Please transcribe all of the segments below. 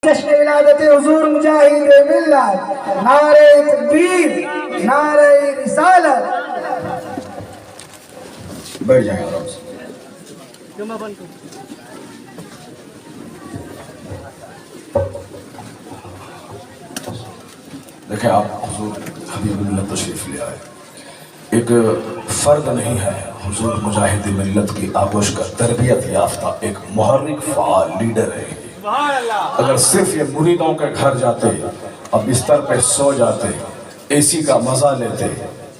جشن ولادت حضور مجاہد ملت، نعرہ تکبیر، نعرہ رسالت۔ بیٹھ جائیں آرام سے۔ دیکھیں آپ حضور حبیب ملت تشریف لے آئے، ایک فرد نہیں ہے، حضور مجاہد ملت کی آغوش کا تربیت یافتہ ایک محرک فعال لیڈر ہے۔ اگر صرف یہ مریدوں کے گھر جاتے اور بستر پہ سو جاتے، اے سی کا مزہ لیتے،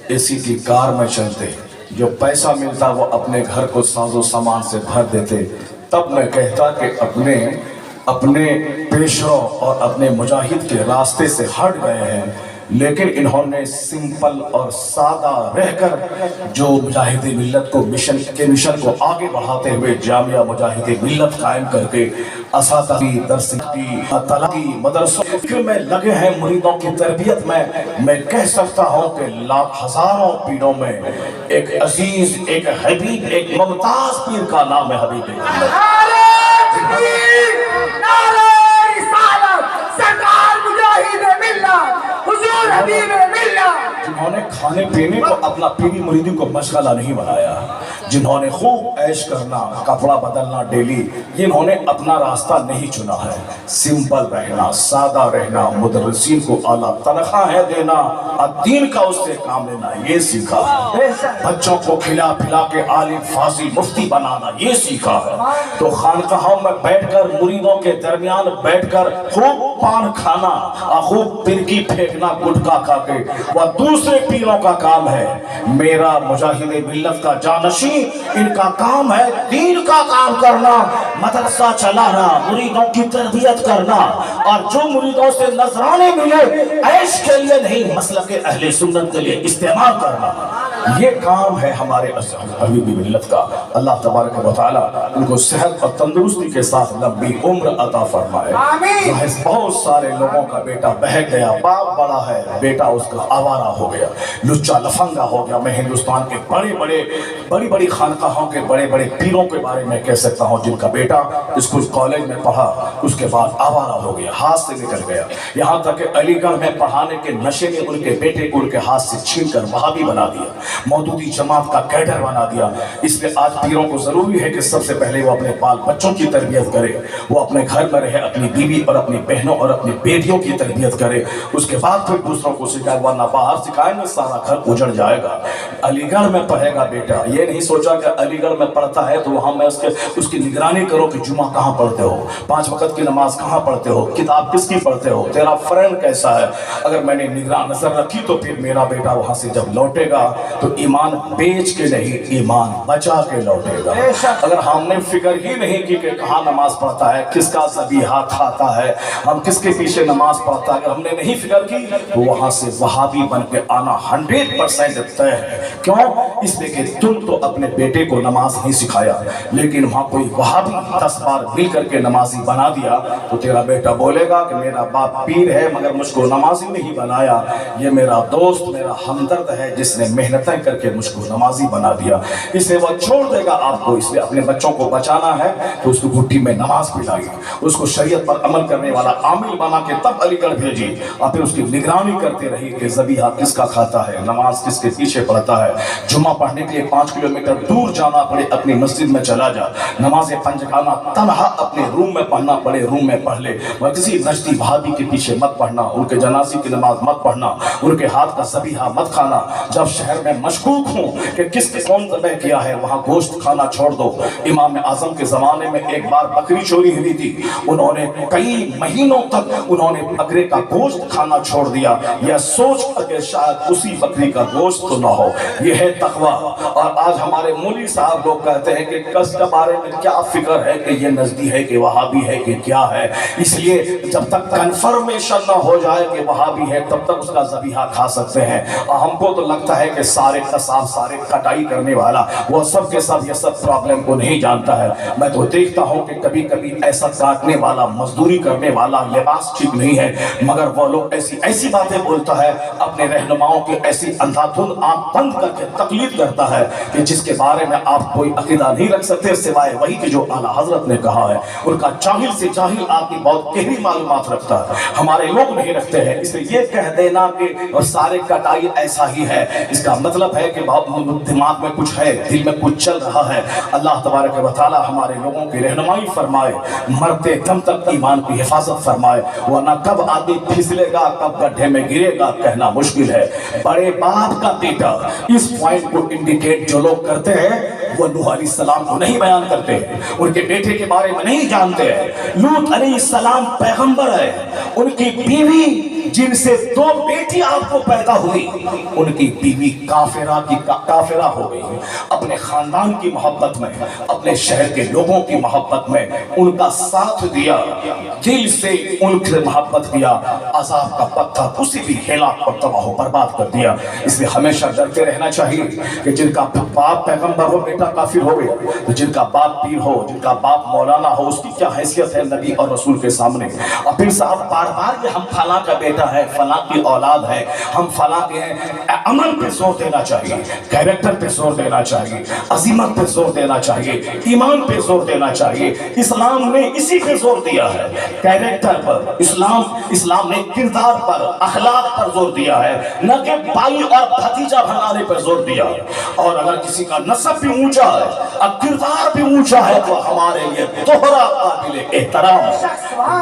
اے سی کی کار میں چلتے، جو پیسہ ملتا وہ اپنے گھر کو ساز و سامان سے بھر دیتے، تب میں کہتا کہ اپنے پیشرو اور اپنے مجاہد کے راستے سے ہٹ گئے ہیں۔ لیکن انہوں نے سمپل اور سادہ رہ کر جو مجاہد ملت کو مشن کو آگے بڑھاتے ہوئے جامعہ مجاہد ملت قائم کر کے اساتذی درس کی تلقی مدرسوں میں لگے ہیں، مریدوں کی تربیت میں کہہ سکتا ہوں کہ ہزاروں پیروں میں ایک عزیز، ایک حبیب، ایک ممتاز پیر کا نام ہے حبیب ملت۔ جنہوں نے کھانے پینے کو اپنا پیری مریدی کو مشغلہ نہیں بنایا، جنہوں نے خوب عیش کرنا، کپڑا بدلنا ڈیلی، انہوں نے اپنا راستہ نہیں چنا ہے۔ سمپل رہنا، سادہ رہنا، مدرسین کو اعلیٰ تنخواہیں دینا اور دین کا اس سے کام لینا، یہ سیکھا ہے۔ بچوں کو کھلا پھلا کے عالم فاضل مفتی بنانا، یہ سیکھا ہے۔ تو خانقاہوں میں بیٹھ کر مریدوں کے درمیان بیٹھ کر خوب پان کھانا اور خوب پرکی پھینکنا گٹکا کھا کے، وہ دوسرے پیروں کا کام ہے۔ میرا مجاہد ملت کا جانشین، ان کا کام ہے دین کا کام کرنا، مدرسہ چلانا، مریدوں کی تربیت کرنا، اور جو مریدوں سے نذرانے ملے عیش کے لیے نہیں، مسلک اہل سنت کے لیے استعمال کرنا، یہ کام ہے ہمارے حبیب ملت کا۔ اللہ تبارک و تعالیٰ ان کو صحت اور تندرستی کے ساتھ لمبی عمر عطا فرمائے۔ بہت سارے لوگوں کا بیٹا بہک گیا، باپ بڑا ہے، بیٹا اس کا آوارہ ہو گیا، لچا لفنگا ہو گیا۔ میں ہندوستان کے بڑی بڑی خانقاہوں کے بڑے بڑے پیروں کے بارے میں کہہ سکتا ہوں جن کا بیٹا اسکول کالج میں پڑھا، اس کے بعد آوارہ ہو گیا، ہاتھ سے نکل گیا، یہاں تک کہ علی گڑھ میں پڑھانے کے نشے میں ان کے بیٹے کو ان کے ہاتھ سے چھین کر وہابی بنا دیا، مودودی جماعت کا کیڈر بنا دیا۔ اس لیے آج پیروں کو ضروری ہے کہ سب سے پہلے وہ اپنے بال بچوں کی تربیت کرے، وہ اپنے گھر میں رہے، اپنی بیوی اور اپنی بہنوں اور اپنی بیٹیوں کی تربیت کرے، اس کے بعد پھر دوسروں کو سکھائے، ورنہ باہر سکھائیں گے سارا گھر اجڑ جائے گا۔ علی گڑھ میں پڑھے گا بیٹا، یہ نہیں سوچا کہ علی گڑھ میں پڑھتا ہے تو وہاں میں اس کی نگرانی کرو کہ جمعہ کہاں پڑھتے ہو، 5 وقت کی نماز کہاں پڑھتے ہو، کتاب کس کی پڑھتے ہو، تیرا فرینڈ کیسا ہے۔ اگر میں نے نظر رکھی تو پھر میرا بیٹا وہاں سے جب لوٹے گا تو ایمان بیچ کے نہیں، ایمان بچا کے لوٹے گا۔ اگر ہم نے فکر ہی نہیں کی کہ کہاں نماز پڑھتا ہے، کس کا ذبیحہ کھاتا ہے، ہم کس کے پیچھے نماز پڑھتا ہے، اگر ہم نے نہیں فکر کی تو وہاں سے وہابی بن کے آنا 100% طے ہے۔ کیوں؟ اس لیے کہ تم تو اپنے بیٹے کو نماز نہیں سکھایا، لیکن وہاں کوئی وہابی 10 بار مل کر کے نمازی بنا دیا تو تیرا بیٹا بولے گا کہ میرا باپ پیر ہے مگر مجھ کو نمازی نہیں بنایا، یہ میرا دوست، میرا ہمدرد ہے جس نے محنتیں کر کے مجھ کو نمازی بنا دیا، اس لیے وہ چھوڑ دے گا آپ کو۔ اس لیے اپنے بچوں کو بچانا ہے تو اس کو گھٹی میں نماز پڑھائیے، اس کو شریعت پر عمل کرنے والا عامل بنا کے تب علی گڑھ بھیجیے، اور پھر اس کی نگرانی کرتے رہیے کہ ذبیحہ کس کا کھاتا ہے، نماز کس کے پیچھے پڑھتا ہے۔ جمعہ پڑھنے کے لیے 5 کلومیٹر دور جانا پڑے، اپنی مسجد میں چلا جا، نماز پنجگانہ تنہا اپنے روم میں پڑھنا پڑے، روم میں پڑھ لے، اور کسی نجدی بھابی کے پیچھے مت پڑھنا، ان کے جنازے کی نماز مت پڑھنا، ان کے ہاتھ کا ذبیحہ مت کھانا۔ جب شہر میں مشکوک ہوں کہ کس نے کون ذبح کیا ہے، وہاں گوشت کھانا چھوڑ دو۔ امام اعظم کے زمانے میں ایک بار بکری چوری ہوئی تھی، انہوں نے کئی مہینوں تک انہوں نے بکرے کا گوشت کھانا چھوڑ دیا، یا سوچ کر کہ شاید اسی بکری کا گوشت تو نہ ہو۔ یہ ہے تقوی۔ اور آج ہمارے مولوی صاحب لوگ کہتے ہیں کہ کس کے بارے میں کیا فکر ہے کہ یہ نزدی ہے کہ وہابی ہے کہ کیا ہے، اس لیے جب تک کنفرمیشن نہ ہو جائے کہ وہابی ہے تب تک اس کا ذبیحہ کھا سکتے ہیں۔ اور ہم کو تو لگتا ہے کہ سال سارے کساب سارے کٹائی کرنے والا وہ سب کے سب یہ سب پرابلم کو نہیں جانتا ہے. میں تو دیکھتا ہوں کہ کبھی کبھی ایسا کاٹنے والا مزدوری کرنے والا لباس ٹھیک نہیں ہے مگر وہ لوگ ایسی باتیں بولتا ہے اپنے رہنماؤں کی ایسی اندھا دھند آنکھ بند کر کے تقلید کرتا ہے کہ جس کے بارے میں آپ کوئی عقیدہ نہیں رکھ سکتے سوائے وہی کہ جو اعلیٰ حضرت نے کہا ہے. ان کا جاہل سے جاہل آدمی بہت گہری معلومات رکھتا ہے, ہمارے لوگ نہیں رکھتے ہیں. اس لیے یہ کہہ دینا کہ سارے کٹائی ایسا ہی ہے اس کا مطلب ہے کہ دماغ میں کچھ ہے, دل میں کچھ چل رہا ہے. اللہ تبارک و تعالی ہمارے لوگوں کی رہنمائی فرمائے, مرتے دم تک ایمان کی حفاظت فرمائے, ورنہ کب آدمی پھسلے گا کب گڈھے میں گرے گا کہنا مشکل ہے. بڑے باپ کا بیٹا اس پوائنٹ کو انڈیکیٹ جو لوگ کرتے ہیں وہ نوح علیہ السلام کو نہیں بیان کرتے, ان کے بیٹے کے بارے میں نہیں جانتے ہیں. لوط علیہ السلام پیغمبر ہے, ان کی بیوی جن سے 2 بیٹی آپ کو پیدا ہوئی ان کی بیوی کافرہ ہو گئی. اپنے خاندان کی محبت میں, اپنے شہر کے لوگوں کی محبت میں ان کا ساتھ دیا, دل سے ان سے محبت کیا, عذاب کا پتھر اسی بھی ہلاک اور تباہ و برباد کر دیا. اس لیے ہمیشہ ڈرتے رہنا چاہیے کہ جن کا باپ پیغمبر ہو بیٹا کافر ہو گیا, تو جن کا باپ پیر ہو, جن کا باپ مولانا ہو, اس کی کیا حیثیت ہے نبی اور رسول کے سامنے. اور پھر صاحب بار بار یہ ہم فلاں کا بیٹا ہے, فلاں کی اولاد ہے, ہم فلاں کے ہیں. عمل پہ زور دینا چاہیے, کیریکٹر پہ زور دینا چاہیے, عظمت پہ زور دینا چاہیے, ایمان پہ زور دینا چاہیے. اسلام نے اسی پہ زور دیا ہے, کیریکٹر پر. اسلام نے کردار پر, اخلاق پر زور دیا ہے, نہ کہ بھائی اور بھتیجا بنانے پر زور دیا. اور اگر کسی کا نسب بھی اونچا ہے اور کردار بھی اونچا ہے تو ہمارے لیے دوہرا قابل احترام ہے.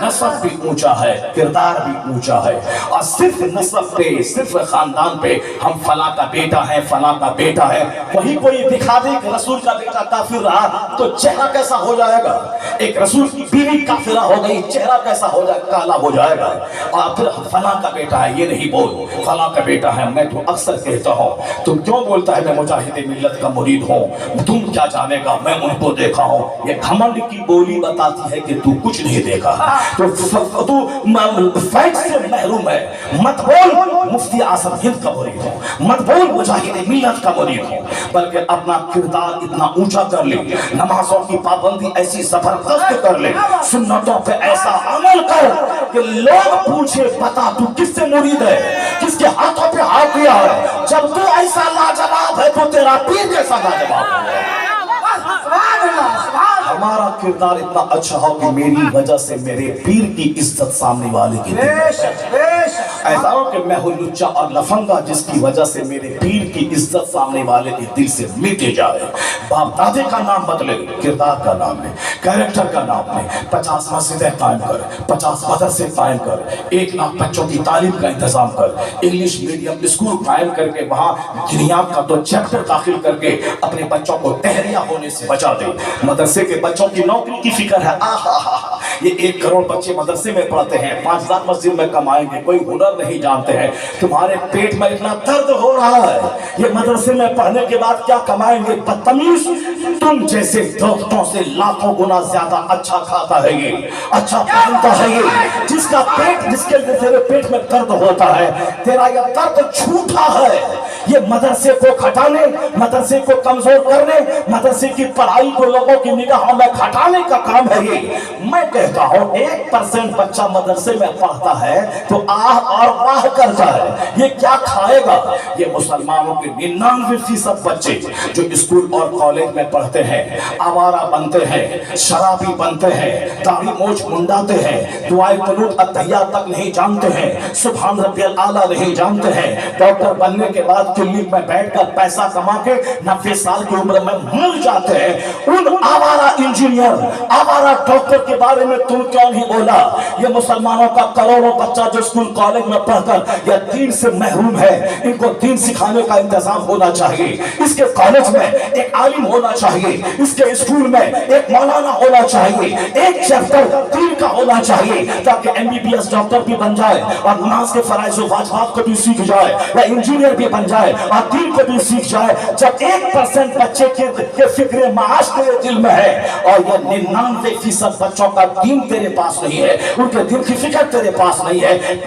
نسب بھی اونچا ہے, کردار بھی اونچا ہے, اور صرف نسب پہ, صرف خاندان پہ ہم فلاں کا بیٹا ہے, فلاں کا بیٹا ہے, وہی کوئی دکھا دے کہ رسول کا بیٹا کافر رہا تو چہرہ کیسا ہو جائے گا. ایک رسول کی بیوی کافرہ ہو گئی, چہرہ کیسا ہو جائے, کالا ہو جائے گا. اور پھر فلاں کا بیٹا ہے, یہ نہیں بول فلاں کا بیٹا ہے. میں تو اکثر کہتا ہوں, تم کیوں بولتا ہے میں مجاہد ملت کا مرید ہوں, تم کیا جانے گا, میں ان کو دیکھا ہوں. یہ گھمنڈ کی بولی بتاتی ہے کہ تو کچھ نہیں دیکھا, تو فیکٹ سے محروم ہے. مت بول مفتی اعظم ہند کا مرید ہوں, مت بول مجاہد ملت کا مرید ہوں, بلکہ اپنا کردار اتنا اونچا کر لے, نمازوں کی پابندی ایسی زبردست کر لے, سنتوں پہ ایسا عمل کر کہ لوگ پوچھے بتا تو کس سے مرید ہے, کس کے ہاتھوں پہ ہاتھ دیا ہے. جب تو ایسا لاجواب ہے تو تیرا پیر کیسا لاجواب ہے. ہمارا کردار اتنا اچھا ہو کہ میری وجہ سے میرے پیر کی عزت سامنے والے کی دل میں, ایسا ہو کہ میں ہوں لچا اور لفنگا جس کی وجہ سے میرے پیر کی عزت سامنے والے کے دل سے مٹے جائے. باپ دادے کا نام بدلے, کردار کا نام لے, کیریکٹر کا نام لے. 50 مسجدیں قائم کر, 50 مدرسے قائم کر, 1 لاکھ بچوں کی تعلیم کا انتظام کر, انگلش میڈیم اسکول قائم کر کے وہاں دنیا کا 2 چیپٹر داخل کر کے اپنے بچوں کو دہریہ ہونے سے بچا دے. مدرسے کے بچوں کی نوکری کی فکر ہے, یہ 1 کروڑ بچے مدرسے میں پڑھتے ہیں, 5,000 مسجد میں کمائیں گے, کوئی ہنر نہیں جانتے ہیں. تمہارے پیٹ میں اتنا درد ہو رہا ہے, یہ مدرسے میں پڑھنے کے بعد کیا کمائیں گے. بدتمیز, تم جیسے دوستوں سے لاکھوں گنا زیادہ اچھا کھاتا ہے یہ, اچھا پہنتا ہے یہ, جس کا پیٹ, جس کے تیرے پیٹ میں درد ہوتا ہے, تیرا یہ درد جھوٹا ہے. یہ مدرسے کو کھٹانے, مدرسے کو کمزور کرنے, مدرسے کی پڑھائی کو لوگوں کی نگاہوں میں کھٹانے کا کام ہے یہ. میں کہتا ہوں 1% بچہ مدرسے میں پڑھتا ہے تو آہ اور واہ کرتا ہے, یہ کیا کھائے گا. یہ مسلمانوں کے 99% بچے جو اسکول اور کالج میں پڑھتے ہیں آوارہ بنتے ہیں, شرابی بنتے ہیں, داڑھی موچ منڈاتے ہیں, دعائے قنوت اتحیات تک نہیں جانتے ہیں, سبحان ربی الاعلیٰ نہیں جانتے ہیں. ڈاکٹر بننے کے بعد کلینک میں بیٹھ کر پیسہ کما کے 90 سال کی عمر میں مر جاتے ہیں. ان آوارہ انجینئر, آوارہ ڈاکٹر کے بارے میں تم کیوں نہیں بولا. یہ مسلمانوں کا کروڑوں بچہ جو اسکول کالج میں پڑھ کر یا دین سے محروم ہے, ان کو دین سکھانے کا انتظام ہونا چاہیے. اس کے کالج میں ایک عالم ہونا چاہیے, اس کے اسکول میں ایک مولانا ہونا چاہیے, ایک چیپٹر دین کا ہونا چاہیے تاکہ MBBS ڈاکٹر بھی بن جائے اور نماز کے فرائض و واجبات کو بھی سیکھ جائے, یا انجینئر بھی بن جائے اور دین کو بھی سیکھ جائے. جب 1% بچے کے فکر معاش تیرے دل میں ہے اور یہ 99% بچوں کا دین تیرے پاس نہیں ہے, ان کے دل کی فکر تیرے پاس نہیں ہے,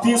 30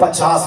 50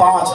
5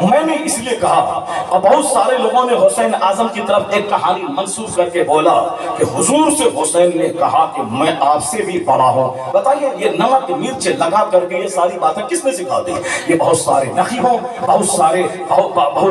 میں نے اس لیے کہا، اور بہت سارے لوگوں نے حسین اعظم کی طرف ایک کہانی منسوخ کر کے بولا کہ حضور سے حسین نے کہا کہ میں آپ سے بھی بڑا ہوں۔ بتائیے یہ نمک مرچ لگا کر کے یہ ساری باتیں کس نے سکھا دی؟ یہ بہت سارے نقیبوں، بہت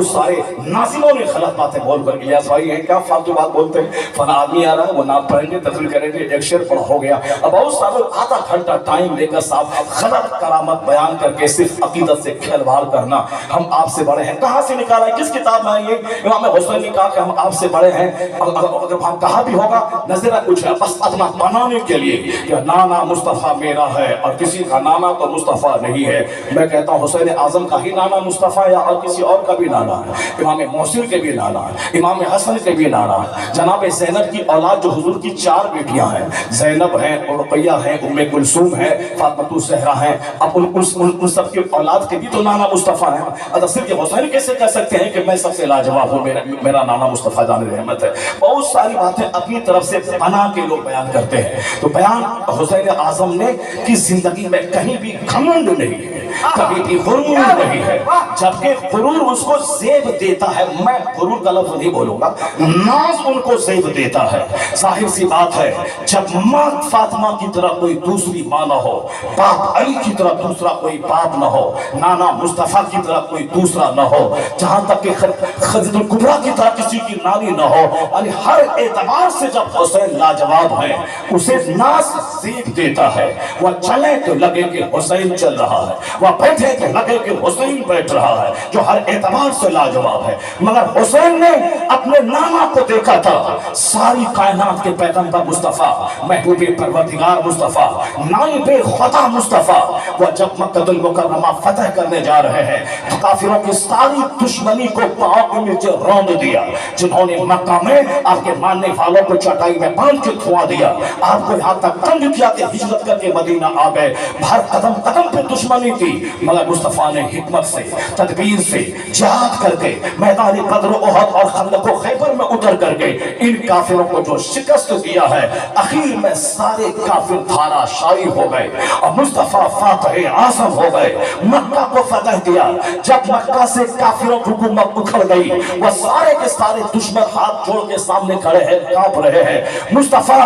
سارے ناظموں نے غلط باتیں بول کر کے، بھائی یہ کیا فالتو بات بولتے ہیں، فلاں آدمی آ رہا ہے وہ نام پڑھیں گے تقریر کریں گے ایک شعر پڑھا ہو گیا۔ اب بہت سارے آدھا گھنٹہ ٹائم لے کر صاحب غلط کرامت بیان کر کے صرف عقیدت سے کھلواڑ کرنا، ہم آپ سے بڑے ہیں، کہاں سے نکالا ہے؟ کس کتاب میں یہ امام حسین نے کہا کہ ہم آپ سے بڑے ہیں؟ اگر ہم کہا بھی ہوگا نظرہ کچھ ہے بس اپنا بنانے کے لیے کہ نانا مصطفیٰ میرا ہے اور کسی کا نانا تو مصطفیٰ نہیں ہے۔ میں کہتا ہوں حسین اعظم کا ہی نانا مصطفیٰ یا اور کسی اور کا بھی نانا ہے، امام محسن کے بھی نانا ہے، امام حسن کے بھی نانا ہے۔ جناب زینب کی اولاد جو حضور کی 4 بیٹیاں ہیں، زینب ہیں، رقیہ ہیں، ام کلثوم ہے، فاطمہ الزہرا ہیں، اب ان سب کی اولاد کے بھی تو نانا مصطفیٰ ہیں۔ اگر صرف یہ حسین کیسے کہہ سکتے ہیں کہ میں سب سے لاجواب ہوں، میرا نانا مصطفیٰ جان رحمت ہے؟ بہت ساری باتیں اپنی طرف سے بنا کے لوگ بیان کرتے ہیں۔ تو بیان حسین اعظم نے کی زندگی میں کہیں بھی گھمنڈ نہیں ہے، کبھی بھی غرور نہیں ہے، جبکہ غرور اس کو زیب دیتا ہے۔ میں غرور کا لفظ نہیں بولوں گا، ناز ان کو زیب دیتا ہے۔ ظاہر سی بات ہے جب ماں فاطمہ کی طرح کوئی دوسری ماں نہ ہو، باپ علی کی طرح دوسرا کوئی باپ نہ ہو، نانا مصطفیٰ کی طرح کوئی دوسرا نہ ہو، جہاں تک کہ خدیجہ الکبریٰ کی طرح کسی کی نانی نہ ہو، یعنی ہر اعتبار سے جب حسین لاجواب ہے اسے ناز زیب دیتا ہے۔ وہ چلے تو لگے کہ حسین چل رہا ہے، وہ بیٹھے تو لگے کہ حسین بیٹھ رہا ہے، جو ہر اعتبار سے لاجواب ہے۔ مگر حسین نے اپنے نانا کو دیکھا تھا، ساری کائنات کے پیغمبر مصطفیٰ، محبوب پروردگار مصطفیٰ، نائب خدا مصطفیٰ، وہ جب مکہ المکرمہ فتح کرنے جا رہے ہیں تو کافروں کی ساری دشمنی کو پاؤں کے نیچے روند دیا، جنہوں نے مکہ میں آپ کے ماننے والوں کو چٹائی میں باندھ کے دھواں دیا، آپ کو یہاں تک تنگ کیا کہ ہجرت کر کے مدینہ آ گئے۔ ہر قدم قدم پہ دشمنی تھی، مگر مصطفیٰ نے حکمت سے، تدبیر سے، جہاد کر کے میدان بدر و احد اور خندق و خیبر میں اتر کر کے ان کافروں کو جو شکست دیا ہے، اخیر میں سارے کافر دھارا شائی ہو گئے اور مصطفیٰ فاتح اعظم ہو گئے۔ مکہ کو فتح دیا، جب مکہ سے کافروں کی حکومت اکھڑ گئی، وہ سارے کے سارے دشمن ہاتھ جوڑ کے سامنے کھڑے ہیں، کانپ رہے ہیں۔ مصطفیٰ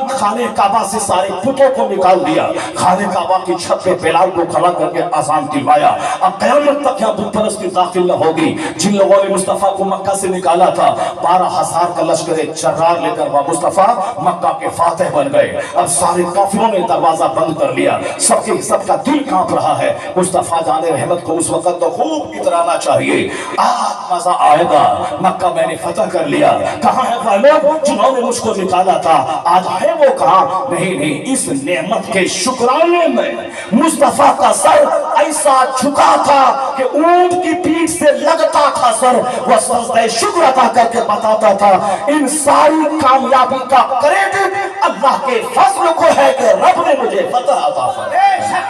خانہ کعبہ سے سارے پتوں کو نکال دیا، خانہ کعبہ کی چھت پہ بلال کو کھڑا کر کے اذان دلوایا۔ اب قیامت تک یہاں بت پرستی داخل نہ ہوگی۔ جن لوگوں نے مصطفیٰ کو مکہ سے نکالا تھا، 12,000 کا لشکر جرار لے کر وہ مصطفیٰ مکہ کے فاتح بن گئے۔ اب سارے کافروں نے دروازہ بند کر لیا، سب کا دل کانپ رہا ہے۔ مصطفیٰ جان رحمت کو اس وقت تو خوب اترانا چاہیے، آج مزہ آئے گا، مکہ میں نے فتح کر لیا۔ کہاں ہے وہ لوگ جنہوں نے مجھ کو نکالا تھا؟ آج ہے وہ کہاں؟ نہیں، اس نعمت کے شکرانے میں مصطفیٰ کا سر ایسا جھکا تھا کہ اونٹ کی پیٹھ سے لگتا تھا سر، وہ سجدہ شکر ادا کر کے بتاتا تھا ان ساری کامیابی کا کریڈٹ اللہ کے فضل کو ہے کہ رب نے مجھے فتح عطا فرمایا۔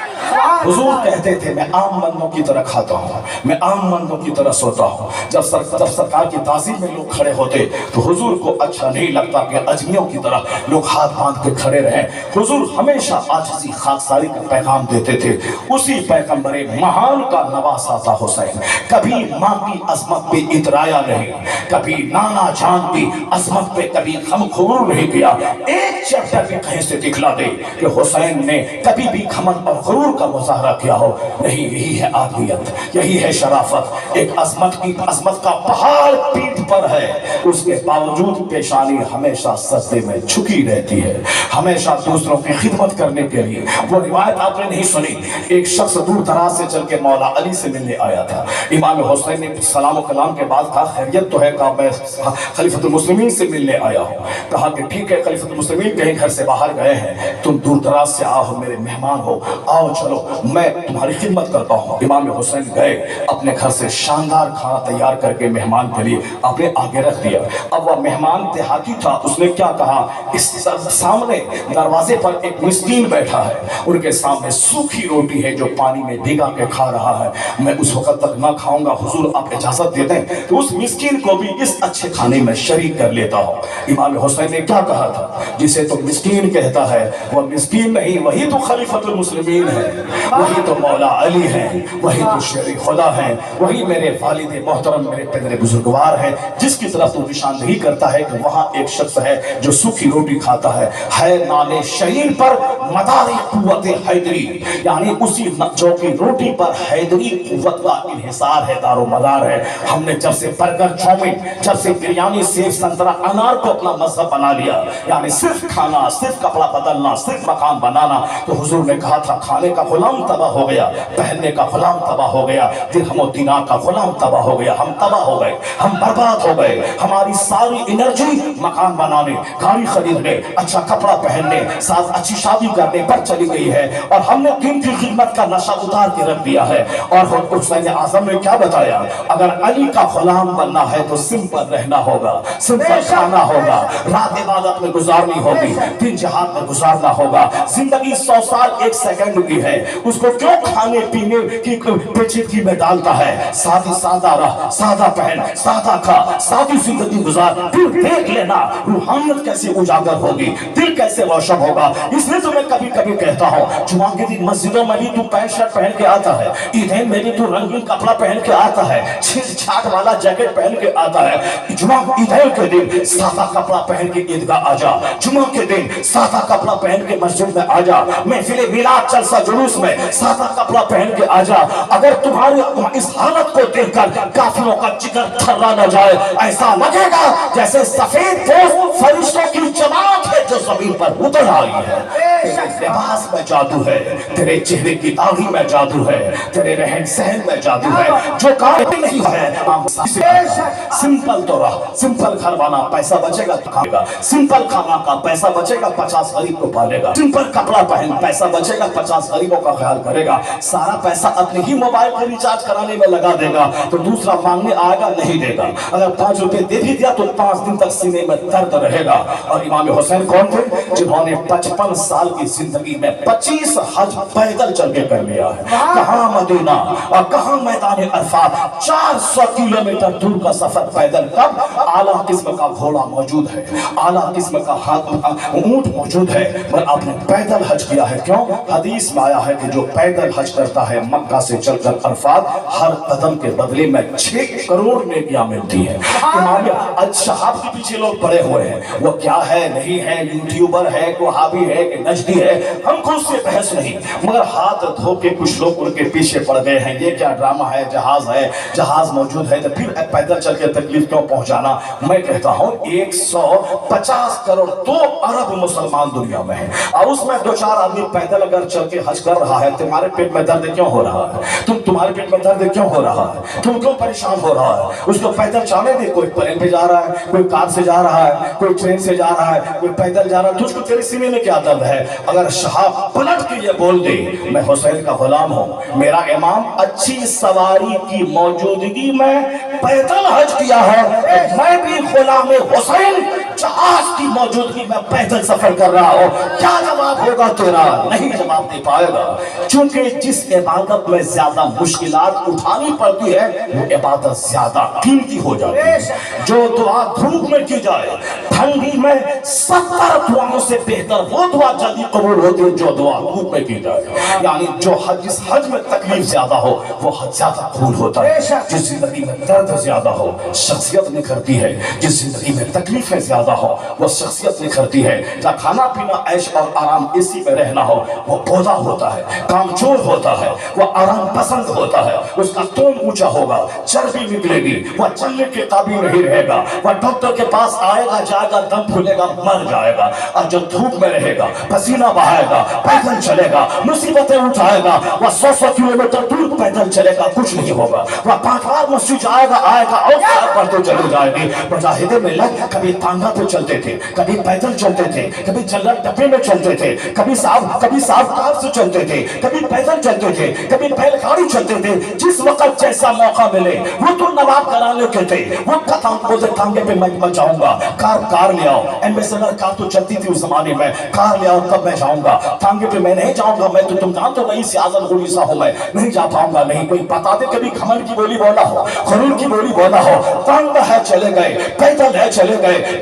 حضور کہتے تھے میں عام بندوں کی طرح کھاتا ہوں، میں عام بندوں کی طرح سوتا ہوں۔ جب سرکار کی تعظیم میں لوگ کھڑے ہوتے تو حضور کو اچھا نہیں لگتا کہ اجمیوں کی طرح لوگ ہاتھ باندھ کے کھڑے رہیں۔ حضور ہمیشہ عاجزی خاکساری کا پیغام دیتے تھے۔ اسی پیغمبر مہان کا نواسا تھا حسین، کبھی ماں کی عظمت پہ اترایا نہیں، کبھی نانا جان کی عظمت پہ کبھی غرور نہیں کیا۔ ایک چیپٹر بھی کہیں سے دکھلا دے کہ حسین نے کبھی بھی گھمنڈ اور غرور کا مظاہرہ کیا ہو؟ نہیں، یہی ہے آدمیت، یہی ہے شرافت۔ ایک عظمت کا پہاڑ پیٹھ پر ہے، اس کے باوجود پیشانی ہمیشہ سجدے میں جھکی رہتی ہے، ہمیشہ دوسروں کی خدمت کرنے کے لیے۔ وہ روایت آپ نے نہیں سنی، ایک شخص دور دراز سے چل کے مولا علی سے ملنے آیا تھا۔ امام حسین نے سلام و کلام کے بعد کہا خیریت تو ہے؟ کہا میں خلیفۃ المسلمین سے ملنے آیا ہوں۔ کہا کہ ٹھیک ہے، خلیفۃ المسلمین کہیں گھر سے باہر گئے ہیں، تم دور دراز سے آؤ، میرے مہمان ہو، آؤ چلو میں تمہاری خدمت کرتا ہوں۔ امام حسین گئے، اپنے گھر سے شاندار کھانا تیار کر کے مہمان کے لیے اپنے آگے رکھ دیا۔ اب وہ مہمان دیہاتی تھا، اس نے کیا کہا، اس سامنے دروازے پر ایک مسکین بیٹھا ہے، ان کے سامنے سوکھی روٹی ہے جو پانی میں بھگا کے کھا رہا ہے، میں اس وقت تک نہ کھاؤں گا، حضور آپ اجازت دے دیں تو اس مسکین کو بھی اس اچھے کھانے میں شریک کر لیتا ہوں۔ امام حسین نے کیا کہا تھا، جسے تو مسکین کہتا ہے وہ مسکین نہیں، وہی تو خلیفۃ المسلمین ہے، وہی تو مولا علی ہیں, وہی تو شیر خدا ہیں, وہی میرے والد محترم, میرے پدر بزرگوار ہیں, جس کی طرف تو نشاندہی کرتا ہے کہ وہاں ایک شخص ہے جو سوکھی روٹی کھاتا ہے نالے شہیر پر مدار قوت حیدری, یعنی اسی جو کی روٹی پر حیدری قوت کا انحصار ہے, دار و مدار ہے. ہم نے جب سے برگر, چاؤمن, جب سے بریانی, سیب, سنترا, انار کو اپنا مذہب بنا لیا, یعنی صرف کھانا, صرف کپڑا بدلنا, صرف مکان بنانا, تو حضور نے کہا تھا کھانے کا غلام تباہ ہو گیا, پہننے کا غلام تباہ ہو گیا, درہم و دینار کا غلام تباہ ہو گیا. ہم تباہ ہو گئے, ہم برباد ہو گئے. ہماری ساری انرجی مکان بنانے, گاڑی خریدنے, اچھا کپڑا پہننے, ساتھ اچھی شادی کرنے پر چلی گئی ہے, اور ہم نے دین کی خدمت کا نشہ اتار کے رکھ دیا ہے. اور حسین اعظم نے کیا بتایا, اگر علی کا غلام بننا ہے تو سمپل رہنا ہوگا, سمپل کھانا ہوگا, رات عبادت میں گزارنی ہوگی, دن جہاد میں گزارنا ہوگا. زندگی 100 سال 1 سیکنڈ کی ہے, اس کو کیوں کھانے پینے کی پیچیدگی میں ڈالتا ہے؟ سادہ رہ, سادہ پہن, سادہ کھا, سادی زندگی گزار, پھر دیکھ لینا روحانیت کیسے اجاگر ہوگی, دل کیسے روشن ہوگا. اس لیے تو میں کبھی کبھی کہتا ہوں, جمعہ کے دن مسجدوں میں بھی تو پینٹ شرٹ پہن کے آتا ہے, عیدین میں بھی تو رنگین کپڑا پہن کے آتا ہے, چھیڑ چھاٹ والا جیکٹ پہن کے آتا ہے. جمعہ عیدین کے دن سادہ کپڑا پہن کے عیدگاہ آ جا, جمعہ کے دن سادہ کپڑا پہن کے مسجد میں آ جا, محفل میلاد جلسہ جلوس میں سادہ کپڑا پہن کے آ جا. اگر تمہارے اس حالت کو دیکھ کر کافروں کا جگر تھرا نہ جائے, ایسا لگے گا جیسے سفید پوش فرشتوں کی جماعت ہے جو زمین پر اتر آئی ہے. تیرے لباس میں جادو ہے, تیرے چہرے کی داڑھی میں جادو ہے, تیرے رہن سہن میں جادو ہے, جو کام نہیں ہے. سمپل تو رہ, سمپل گھر بنا, پیسہ بچے گا تو کھائے گا, سمپل کھانا کا پیسہ بچے گا, 50 غریب کو پالے گا, سمپل کپڑا پہن, پیسہ بچے گا, 50 غریبوں کا خیال کرے گا. سارا پیسہ اپنے ہی موبائل کو ریچارج کرانے میں لگا دے گا, تو دوسرا مانگنے آئے گا, نہیں دے گا. اگر 5 روپے دے بھی دیا تو 5 دن تک سینے میں درد رہے گا. اور امام حسین کون تھے؟ جنہوں نے 55 سال کی زندگی میں 25 حج پیدل چل کے کر لیا ہے. کہاں مدینہ اور کہاں میدان عرفات, 400 کلومیٹر دور کا سفر پیدل. کب اعلیٰ قسم کا گھوڑا موجود ہے, اعلیٰ قسم کا اونٹ موجود ہے, پر آپ نے پیدل حج کیا ہے. کیوں؟ حدیث میں آیا ہے کہ جو پیدل حج کرتا ہے مکہ سے چل کر عرفات, ہر قدم کے بدلے میں 6 کروڑ نیکیاں ملتی ہیں. امام الشہاب کے پیچھے لوگ پڑے ہوئے ہیں, وہ کیا ہے نہیں ہے, یوٹیوبر ہے, وہابی ہے کہ نجدی ہے, ہم کو اس سے بحث نہیں, مگر ہاتھ دھو کے کچھ لوگ ان کے پیچھے پڑ گئے ہیں. یہ کیا ڈرامہ ہے, جہاز ہے, جہاز موجود ہے تو پھر پیدل چل کے تکلیف کیوں پہنچانا. میں کہتا ہوں 150 کروڑ 2 ارب مسلمان دنیا میں ہیں, اور اس میں 2-4 آدمی پیدل اگر چل کے حج کر رہا ہے, تمہارے پیٹ میں درد کیوں ہو رہا ہے؟ تمہارے پیٹ میں درد کیوں ہو رہا ہے؟ تم کیوں پریشان ہو رہا ہے؟ اس کو پیدل چانے دے, کوئی پلین پہ جا رہا ہے, کوئی کار سے جا رہا ہے, کوئی ٹرین سے جا رہا ہے, کوئی پیدل جا رہا ہے, تجھ کو تیرے سینے میں کیا درد ہے؟ اگر شہاب پلٹ کے یہ بول دے میں حسین کا غلام ہوں, میرا امام اچھی سواری کی موجودگی میں پیدل حج کیا ہے, میں بھی غلام حسین جہاز کی موجودگی میں پیدل سفر کر رہا ہوں, کیا جواب ہوگا تیرا؟ نہیں جواب دے پائے گا, چونکہ جس عبادت میں زیادہ مشکلات اٹھانی پڑتی ہے وہ عبادت زیادہ قیمتی ہو جاتی ہے. جو دعا دھوپ میں کی جائے, ٹھنڈی میں 70 دعاؤں سے بہتر وہ دعا جلدی قبول ہوتی ہے جو دعا دھوپ میں کی جائے. یعنی جو جس حج میں تکلیف زیادہ ہو وہ حج زیادہ قبول ہوتا ہے. جس زندگی میں درد زیادہ ہو شخصیت نکھرتی ہے, جس زندگی میں تکلیفیں زیادہ ہو وہ شخصیت نکھرتی ہے. جہاں کھانا پینا عیش اور آرام اسی میں رہنا ہو وہ پودا ہوتا ہے, کامچور ہوتا ہے, وہ آرام پسند ہوتا ہے, اس کا تون اونچا ہوگا, چربی نکلے گی, وہ چلنے کے قابل نہیں رہے گا, وہ ڈاکٹر کے پاس آئے گا جائے گا, دم پھولے گا, مر جائے گا. اور جو دھوپ میں رہے گا, پسینہ بہائے گا, پیدل چلے گا, مصیبتیں اٹھائے گا, وہ 100 کلومیٹر دور پیدل چلے گا, کچھ نہیں ہوگا. وہ 5 بار مسجد جائے گا آئے گا, اور پڑھتے چلے جائے گی. مجاہدے میں لگ کبھی تانگا پہ چلتے تھے, کبھی پیدل چلتے تھے, کبھی جنرل ڈبے میں چلتے تھے, کبھی صاحب کار سے چلتے تھے, کبھی پیدل چلتے تھے, کبھی بیل گاڑی چلتے تھے. جس وقت جیسا موقع ملے وہ تو نواب کرانے کے تھے, وہ تانگے پہ میں جاؤں گا, کار لے آؤ, ایمبیسڈر کار تو چلتی تھی اس زمانے میں, کار لے آؤ تب میں جاؤں گا, تانگے پہ میں نہیں جاؤں گا, میں تو تم جانتے ہو رئیس اعظم غوری سا ہوں, میں نہیں جا پاؤں گا. نہیں کوئی بتا دے کبھی گھمنڈ کی بولی بولا ہو, غرور کی بولی بولا ہو. تانگا ہے چلے گئے, پیدل ہے چلے گئے,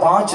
5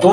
2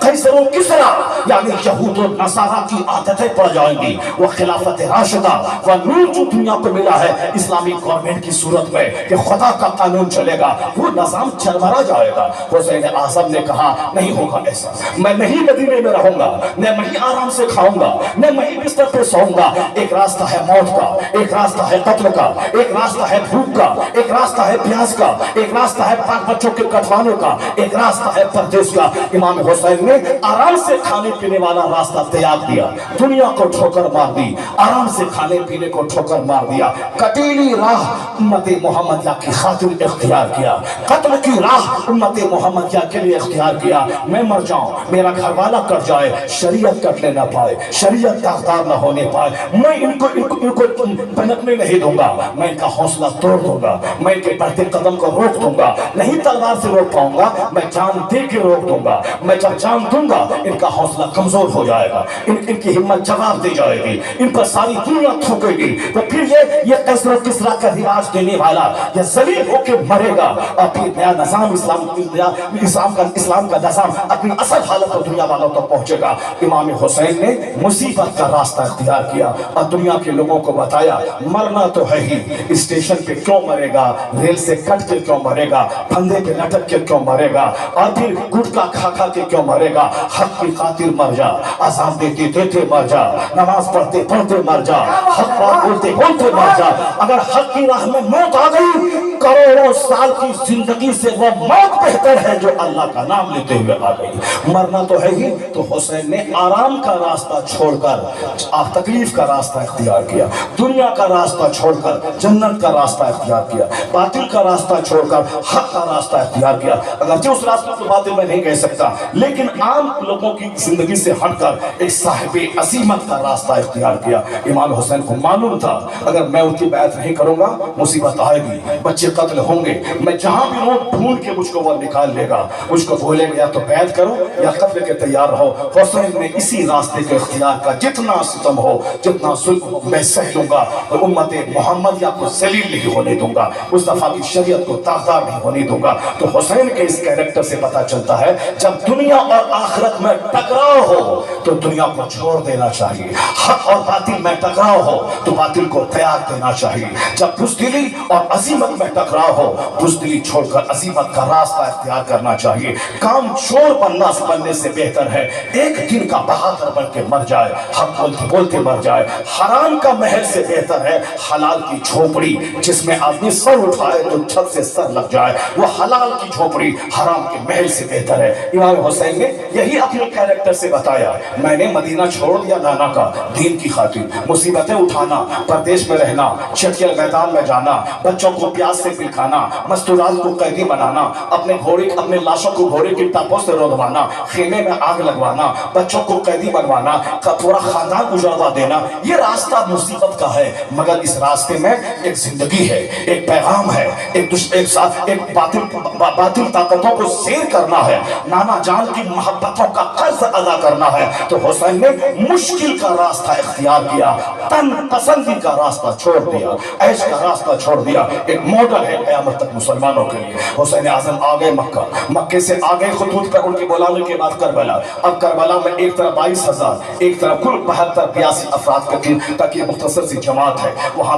قیصر و کسریٰ یعنی یہود و نصارہ کی عادتیں پڑ جائیں گی. وہ خلافت راشدہ وہ نور جو دنیا پہ ملا ہے اسلامی گورنمنٹ کی صورت میں کہ خدا کا قانون چلے گا, وہ نظام چرمرا جائے گا. حسین اعظم نے کہا نہیں ہوگا ایسا, میں نہیں مدینے میں رہوں گا, میں وہیں آرام سے کھاؤں گا, میں وہیں بستر پہ سوؤں گا. ایک راستہ ہے موت کا, ایک راستہ ہے قتل کا, ایک راستہ ہے بھوک کا, ایک راستہ ہے پیاس کا, ایک راستہ ہے پاک بچوں کے کٹوانے کا, ایک راستہ ہے پردیس کا. امام حسین نے آرام سے کھانے پینے والا راستہ تیاگ دیا, دنیا کو ٹھوکر مار دی, آرام سے کھانے پینے کو ٹھوکر مار دیا. کٹیلی راہ امت محمدیہ کی خاطر اختیار کیا, قتل کی راہ امت محمدیہ کے لیے اختیار کیا. میں مر جاؤں, میرا گھر والا کٹ جائے, شریعت کٹنے نہ پائے, شریعت داغدار نہ ہونے پائے, میں ان کو بنکنے نہیں دوں گا, میں ان کا حوصلہ توڑ دوں گا, میں ان کے بڑھتے قدم کو روک دوں گا. نہیں تلوار سے روک پاؤں گا, میں جان دے کے روک دوں گا. میں جب جان دوں گا ان کا حوصلہ کمزور ہو جائے گا, ان کی ہمت جواب دی جائے گی, ان پر ساری دنیا تھوکے گی. تو پھر یہ قیصر و کسریٰ کا رواج دینے والا یہ ذلیل ہو کے مرے گا, اور پھر نیا نظام اسلام کا نظام اپنی اصل حالت پر دنیا والوں تک پہنچے گا. امام حسین نے مصیبت کا راستہ اختیار کیا اور دنیا کے لوگوں کو بتایا مرنا تو ہے ہی, اسٹیشن پہ کیوں مرے گا, ریل سے کٹ کے کیوں مرے گا, پھندے پہ لٹک کے کیوں مرے گا, اور پھر گٹکا کھا کھا کے کیوں مرے گا. حق کی خاطر مر جا, اذان دیتے دیتے مر جا, نماز پڑھتے پڑھتے مر جا, حق بات بولتے بولتے مر جا. اگر حق کی راہ میں موت آ گئی, کروڑوں سال کی زندگی سے وہ موت بہتر ہے جو اللہ کا نام لیتے ہوئے آ گئی. مرنا تو ہے ہی. تو حسین نے آرام کا راستہ چھوڑ کر تکلیف کا راستہ اختیار کیا, دنیا کا راستہ چھوڑ کر جنت کا راستہ اختیار کیا, باطل کا راستہ چھوڑ کر حق کا راستہ اختیار کیا. اگرچہ اس راستے کو باطل میں نہیں کہہ سکتا, لیکن عام لوگوں کی زندگی سے ہٹ کر ایک صاحب عظیمت کا راستہ اختیار کیا. امام حسین کو معلوم تھا اگر میں ان کی بیعت نہیں کروں گا مصیبت آئے گی, بچے قتل ہوں گے, میں جہاں بھی ہوں ڈھونڈ کے مجھ کو وہ نکال لے گا, مجھ کو بولے گا یا تو بیعت کرو یا قتل کے تیار رہو. حسین نے اسی راستے کے اختیار کا, جتنا ستم ہو جتنا ظلم ہو میں سہ لوں گا, اور امت محمدیہ کو ذلیل نہیں ہونے دوں گا, مصطفیٰ کی شریعت کو داغدار نہیں ہونے دوں گا. تو حسین کے اس کیریکٹر سے پتہ چلتا ہے جب دنیا اور آخرت میں ٹکراؤ ہو تو دنیا کو چھوڑ دینا چاہیے, حق اور باطل میں ٹکراؤ ہو تو باطل کو تیاگ دینا چاہیے. جب بزدلی اور عظیمت میں ٹکراؤ ہو بزدلی چھوڑ کر عظیمت کا راستہ اختیار کرنا چاہیے. کام چور بننے سے بہتر ہے ایک دن کا بہادر بن کے مر جائے, حق بولتے بولتے مر جائے. حرام کا محل سے بہتر ہے حلال کی جھوپڑی جس میں آدمی سر اٹھائے تو چھت سے سر لگ جائے, وہ حلال کی جھوپڑی حرام کے محل سے بہتر ہے. امام حسین نے یہی اپنے کیریکٹر سے بتایا, میں نے مدینہ چھوڑ دیا نانا کا دین کی خاطر, مصیبتیں اٹھانا, پردیش میں رہنا, چٹکل میدان میں جانا, بچوں کو پیاس سے پلکھانا, مستورات کو قیدی بنانا, اپنے لاشوں کو گھوڑے کی ٹاپوں سے رودوانا, خیمے میں آگ لگوانا, بچوں کو قیدی بنوانا, پورا خاندان اجڑوا دینا, یہ راستہ مصیبت کا ہے. مگر اس راستے میں ایک زندگی ہے, ایک پیغام ہے, ایک باطل طاقتوں کو زیر کرنا ہے, نانا جان کی محبتوں کا قرض ادا کرنا ہے. تو حسین نے مشکل کا راستہ اختیار کیا, تن پسندی کا راستہ چھوڑ دیا, عیش کا راستہ چھوڑ دیا. ایک ماڈل ہے قیامت تک مسلمانوں کے لیے. حسین اعظم آ گئے مکہ, مکے سے آ گئے خطوط پر ان کے بلانے کے بعد کربلا. اب کربلا میں ایک طرف 22,000, ایک طرف کل 72-82 افراد تک یہ مختصر سی جماعت ہے. وہاں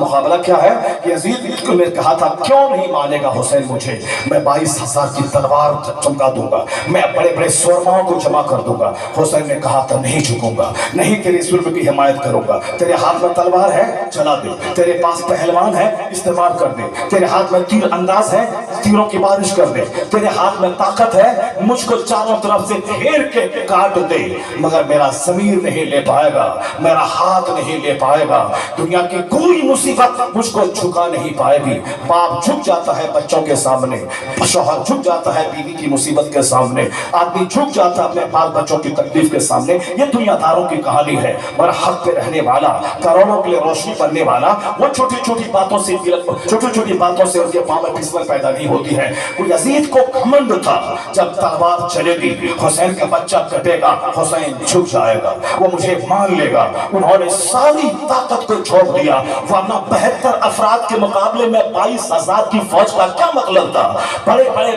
مقابلہ کیا ہے, یزید کو نے کہا تھا کیوں نہیں مانے گا حسین مجھے, میں 22,000 کی تلوار چمکا دوں گا, میں بڑے بڑے سورماؤں کو جمع کر دوں گا. حسین نے کہا تھا نہیں جھکوں گا, نہیں تیرے ظلم کی حمایت کروں گا. تیرے ہاتھ میں تلوار ہے چلا دے, تیرے پاس پہلوان ہے استعمال کر دے, تیرے ہاتھ میں تیر انداز ہے تیروں کی بارش کر دے, تیرے ہاتھ میں طاقت ہے مجھ کو چاروں طرف سے گھیر کے کاٹ دے, مگر میرا ضمیر نہیں لے پائے گا, میرا ہاتھ نہیں لے پائے گا. دنیا کی کوئی مصیبت مجھ کو جھکا نہیں پائے گی. باپ جھک جاتا ہے بچوں کے سامنے, شوہر جھک جاتا ہے بیوی کی مصیبت کے سامنے, آدمی جھک جاتا ہے اپنے بال بچوں کی تکلیف کے سامنے. یہ دنیا داروں کی کہانی ہے, مگر حق پہ رہنے والا, کروڑوں کے لیے روشنی بننے والا, وہ چھوٹی چھوٹی باتوں سے ان کے پاؤں میں پھسلن پیدا نہیں ہوتی ہے. وہ یزید کو گھمنڈ تھا جب تلوار چلے گی حسین کا بچہ کٹے گا حسین جھک جائے گا, وہ مجھے مان لے گا. انہوں نے ساری طاقت کو چھوڑ دیا, ورنہ 72 افراد کے مقابلے میں 22,000 کی فوج کا کیا مطلب تھا. بڑے بڑے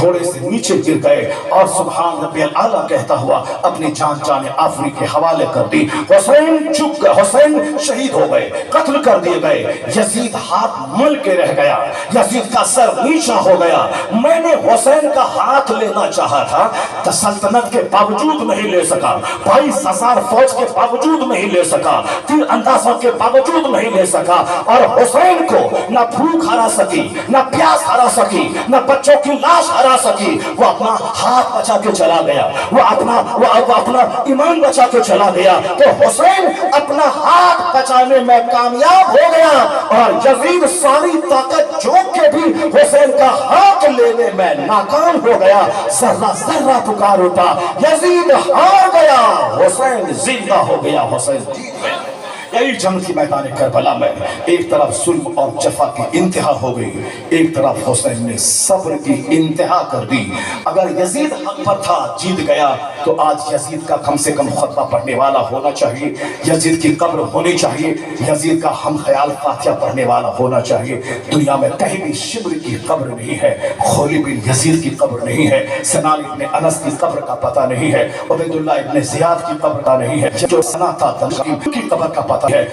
گھوڑے سے نیچے گر گئے اور سبحان ربی اعلیٰ کہتا ہوا اپنی جان جان آفری کے حوالے کر دی. حسین چپ گئے, حسین شہید ہو گئے, قتل کر دیے گئے. یزید ہاتھ مل کے رہ گیا, یزید کا سر نیچا ہو گیا. میں نے حسین کا ہاتھ لینا چاہا تھا, سلطنت کے باوجود نہیں لے سکا, 22,000 فوج کے باوجود نہیں لے سکا, تیر اندازوں کے باوجود نہیں لے سکا. اور حسین کو نہ بھوک ہرا سکی, نہ پیاس ہرا سکی, نہ بچوں کی لاش ہرا سکی. وہ اپنا ہاتھ بچا کے چلا گیا, وہ اپنا ایمان بچا کے چلا گیا. تو حسین اپنا ہاتھ بچانے میں کامیاب ہو گیا, اور یزید ساری طاقت جھونک کے بھی حسین کا ہاتھ لینے میں ناکام ہو گیا. ذرہ ذرہ پکار اٹھا, یزید ہار گیا, حسین زندہ ہو گیا, حسین جیت گیا. یہی جنگ کی میدان کربلا میں ایک طرف ظلم اور جفا کی انتہا ہو گئی, ایک طرف حسین نے صبر کی انتہا کر دی. اگر یزید حق پر تھا, جیت گیا, تو آج یزید کا کم سے کم خطبہ پڑھنے والا ہونا چاہیے, یزید کی قبر ہونی چاہیے, یزید کا ہم خیال فاتحہ پڑھنے والا ہونا چاہیے. دنیا میں کہیں بھی شبر کی قبر نہیں ہے, خولی بن یزید کی قبر نہیں ہے, سنان ابن انس کی قبر کا پتہ نہیں ہے, عبید اللہ ابن زیاد کی قبر کا نہیں ہے, جو سنا تھا کی قبر کا پتہ ہے.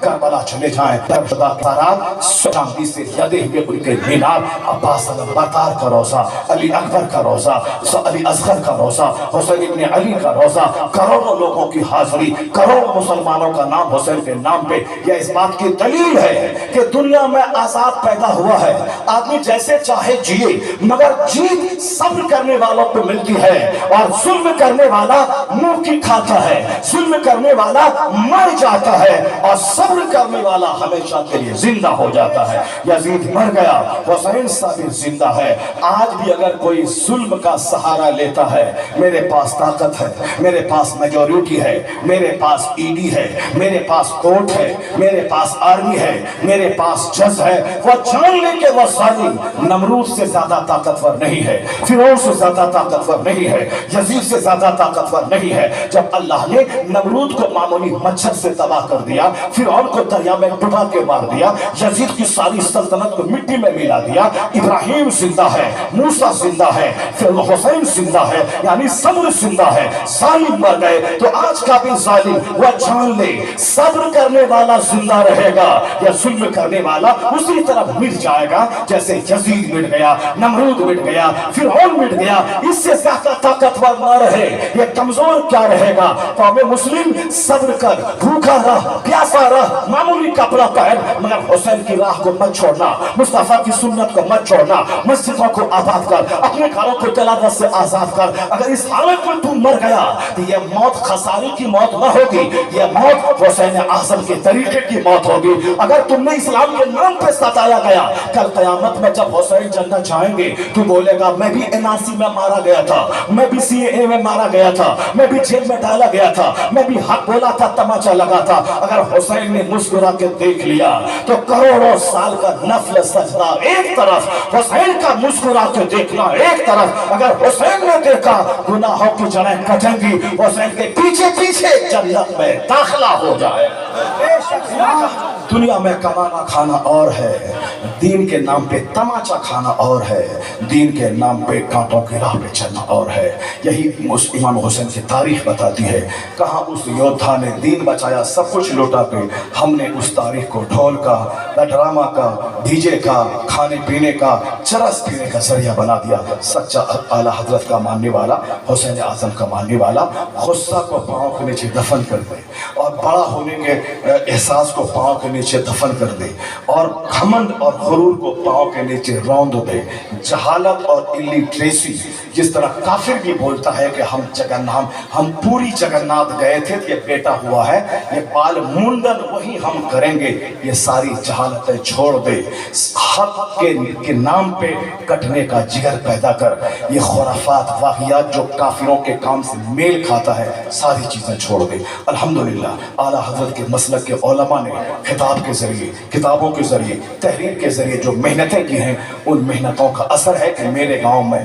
کربلا چلے جائیں, درشدہ تارات چاندی سے لدے ہوئے ان کے مینار, عباس علمبردار کا روزہ, علی اکبر کا روزہ, علی اصغر کا روزہ, حسین ابن علی کا روزہ, کروڑوں لوگوں کی حاضری, کروڑوں مسلمانوں کا نام حسین کے نام پہ. یہ اس بات کی دلیل ہے کہ دنیا میں آزاد پیدا ہوا ہے, آدمی جیسے چاہے جیے, مگر جیت صبر کرنے والوں کو ملتی ہے, اور ظلم کرنے والا منہ کی کھاتا ہے, ظلم کرنے والا مر جاتا ہے, اور صبر کرنے والا ہمیشہ کے لیے زندہ ہو جاتا ہے. یزید مر گیا, حسین صابر زندہ ہے. آج بھی اگر کوئی ظلم کا سہارا لیتا ہے, میرے پاس طاقت ہے, میرے پاس میجورٹی ہے, میرے پاس ای ڈی ہے, میرے پاس کورٹ ہے, میرے پاس آرمی ہے, میرے پاس جج ہے, وہ جان لے کہ وہ ظالم نمرود سے زیادہ طاقتور نہیں ہے, فرعون سے زیادہ طاقتور نہیں ہے, یزید سے زیادہ طاقتور نہیں ہے. جب اللہ نے نمرود کو معمولی مچھر سے تباہ کر دیا, فرعون کو دریا میں ڈبا کے مار دیا, یزید کی ساری سلطنت کو مٹی میں ملا دیا, ابراہیم زندہ ہے, موسیٰ زندہ ہے, پھر حسین زندہ ہے, یعنی صبر زندہ ہے. ظالم مر گئے تو آج کا بھی ظالم وہ جان لے صبر کرنے والا زندہ رہے گا, یا ظلم کرنے والا اسی طرح مٹ جائے گا جیسے یزید مٹ گیا, نمرود مٹ گیا, فرعون مٹ گیا. اس سے زیادہ طاقتور نہ رہے, یہ کمزور کیا رہے گا. قوم مسلم صبر کر, بھوکا رہ, پیاسا رہ, معمولی کپڑا پہن, مگر حسین کی راہ کو مت چھوڑنا, مصطفیٰ کی سنت کو مت چھوڑنا, مسجدوں کو آباد کر, اپنے گھروں کو تلاوت سے آزاد کر. اگر اس حالت میں تم مر گیا تو یہ موت خساری کی موت نہ ہوگی, یہ موت حسین اعظم کے طریقے کی موت ہوگی. اگر تم نے اسلام کے نام پہ ستایا گیا, کل قیامت میں جب حسین جنت جائیں گے تو بولے گا میں بھی NRC میں مارا گیا تھا, میں بھی CAA میں مارا گیا تھا, میں بھی جیل میں ڈالا گیا تھا, میں بھی حق بولا تھا, تماچا لگا تھا. اگر حسین نے مسکرا کے دیکھ لیا تو کروڑوں سال کا نفل سجدہ ایک طرف, حسین کا مسکرا کے دیکھنا ایک طرف. اگر حسین نے دیکھا گناہوں کی جڑیں کٹیں گی, حسین کے پیچھے پیچھے جنت میں داخلہ ہو جائے. دنیا میں کمانا کھانا اور ہے, دین کے نام پہ تماچا کھانا اور ہے, دین کے نام پہ کانٹوں کی راہ پہ چلنا اور ہے. یہی امام حسین کی تاریخ بتاتی ہے. کہاں اس یودھا نے دین بچایا, سب کچھ لوٹا کے ہم نے اس تاریخ کو ڈھول کا, ڈرامہ کا, ڈیجے کا, کھانے پینے کا, چرس پینے کا ذریعہ بنا دیا. سچا اعلیٰ حضرت کا ماننے والا, حسین اعظم کا ماننے والا, غصہ کو پاؤں کے نیچے دفن کر دے, اور بڑا ہونے کے احساس کو پاؤں کے نیچے دفن کر دے, اور گھمنڈ اور غرور کو پاؤں کے نیچے روند دے. جہالت اور الٹریسی, جس طرح کافر بھی بولتا ہے کہ ہم پوری جگنناتھ گئے تھے, یہ بیٹا ہوا ہے, یہ بال منڈن وہی ہم کریں گے, یہ ساری جہالتیں چھوڑ دے. حق کے نام پہ کٹنے کا جگر پیدا کر. یہ خرافات واقعات جو کافروں کے کام سے میل کھاتا ہے, ساری چیزیں چھوڑ دے. الحمدللہ اعلیٰ حضرت کے مسلک کے علماء نے خطاب کے ذریعے, کتابوں کے ذریعے, تحریر کے ذریعے جو محنتیں کی ہیں, ان محنتوں کا اثر ہے کہ میرے گاؤں میں